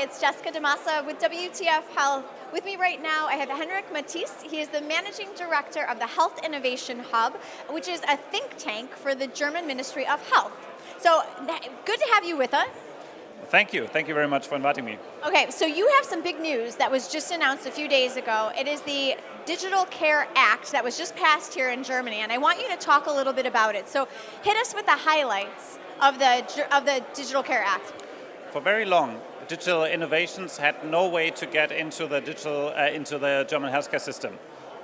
it's Jessica DaMassa with WTF Health. With me right now, I have Henrik Matthies. He is the Managing Director of the Health Innovation Hub, which is a think tank for the German Ministry of Health. So good to have you with us. Thank you. Thank you very much for inviting me. Okay, so you have some big news that was just announced a few days ago. It is the Digital Care Act that was just passed here in Germany, and I want you to talk a little bit about it. So hit us with the highlights of the Digital Care Act. For very long, digital innovations had no way to get into the German healthcare system.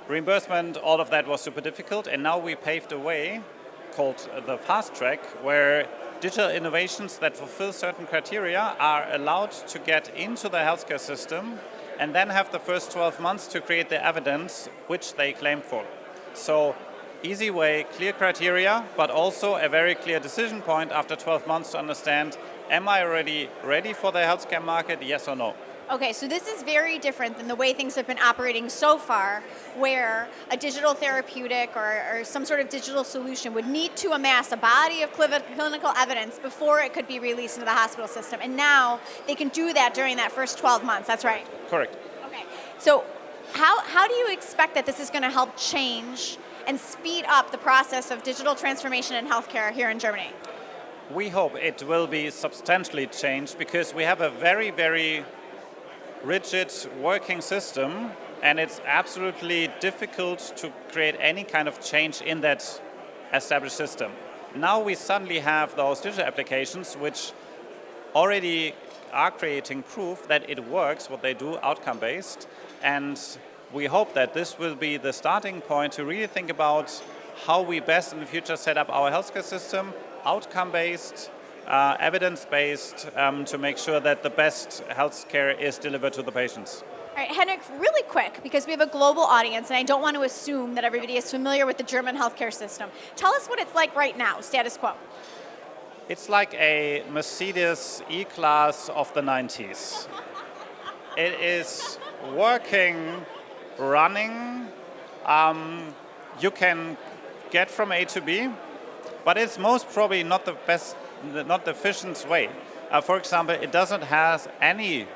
Reimbursement, all of that was super difficult, and now we paved a way called the fast track, where digital innovations that fulfill certain criteria are allowed to get into the healthcare system and then have the first 12 months to create the evidence which they claim for. So easy way, clear criteria, but also a very clear decision point after 12 months to understand, am I already ready for the healthcare market, yes or no? Okay, so this is very different than the way things have been operating so far, where a digital therapeutic or some sort of digital solution would need to amass a body of clinical evidence before it could be released into the hospital system. And now they can do that during that first 12 months, that's right? Correct. Okay, so how do you expect that this is going to help change and speed up the process of digital transformation in healthcare here in Germany? We hope it will be substantially changed because we have a very, very rigid working system, and it's absolutely difficult to create any kind of change in that established system. Now we suddenly have those digital applications which already are creating proof that it works, what they do, outcome-based, and we hope that this will be the starting point to really think about how we best in the future set up our healthcare system, outcome-based, evidence-based, to make sure that the best healthcare is delivered to the patients. All right, Henrik, really quick, because we have a global audience and I don't want to assume that everybody is familiar with the German healthcare system. Tell us what it's like right now, status quo. It's like a Mercedes E-Class of the 90s. It is working, running. You can get from A to B, but it's most probably not the best, not the efficient way. For example, it doesn't have any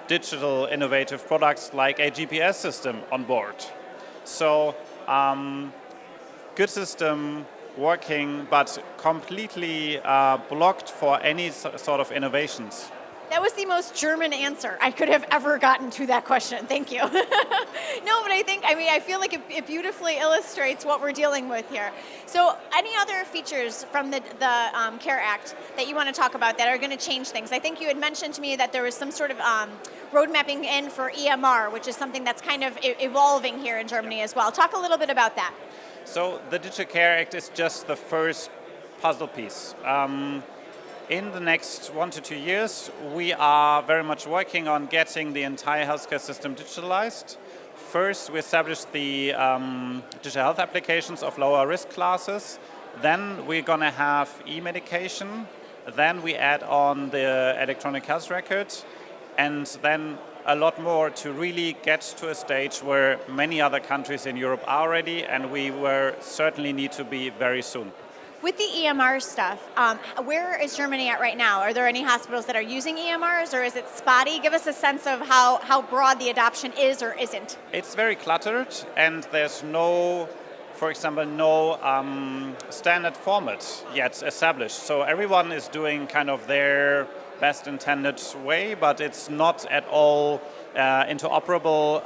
digital innovative products like a GPS system on board. So, good system, working, but completely blocked for any sort of innovations. That was the most German answer I could have ever gotten to that question. Thank you. No, but I feel like it beautifully illustrates what we're dealing with here. So any other features from the CARE Act that you want to talk about that are going to change things? I think you had mentioned to me that there was some sort of road mapping in for EMR, which is something that's kind of evolving here in Germany as well. Talk a little bit about that. So the Digital Care Act is just the first puzzle piece. In the next 1 to 2 years, we are very much working on getting the entire healthcare system digitalized. First, we established the digital health applications of lower risk classes. Then we're going to have e-medication. Then we add on the electronic health record. And then a lot more to really get to a stage where many other countries in Europe are already, and we will certainly need to be very soon. With the EMR stuff, where is Germany at right now? Are there any hospitals that are using EMRs, or is it spotty? Give us a sense of how broad the adoption is or isn't. It's very cluttered, and there's no, for example, no standard format yet established. So everyone is doing kind of their best intended way, but it's not at all interoperable.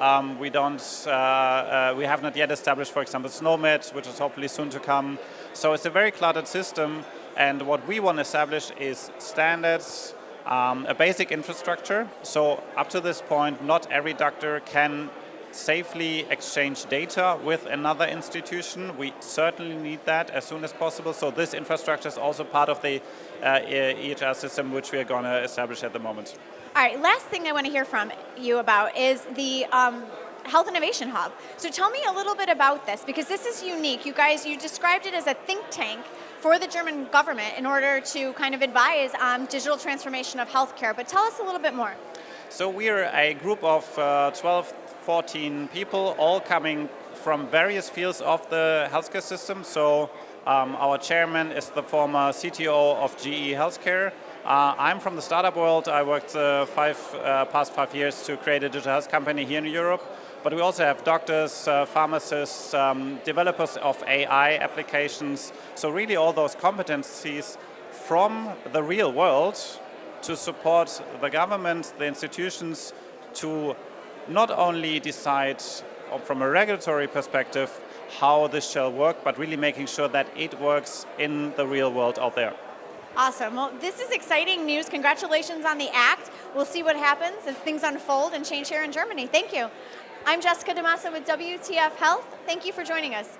We have not yet established, for example, SNOMED, which is hopefully soon to come. So it's a very cluttered system, and what we want to establish is standards, a basic infrastructure. So up to this point, not every doctor can safely exchange data with another institution. We certainly need that as soon as possible. So this infrastructure is also part of the EHR system, which we are going to establish at the moment. All right, last thing I want to hear from you about is the Health Innovation Hub. So tell me a little bit about this, because this is unique. You described it as a think tank for the German government in order to kind of advise on digital transformation of healthcare. But tell us a little bit more. So we're a group of 12, 14 people, all coming from various fields of the healthcare system. So our chairman is the former CTO of GE Healthcare. I'm from the startup world. I worked past 5 years to create a digital health company here in Europe. But we also have doctors, pharmacists, developers of AI applications. So really all those competencies from the real world to support the government, the institutions, to not only decide from a regulatory perspective how this shall work, but really making sure that it works in the real world out there. Awesome. Well, this is exciting news. Congratulations on the act. We'll see what happens as things unfold and change here in Germany. Thank you. I'm Jessica DaMassa with WTF Health. Thank you for joining us.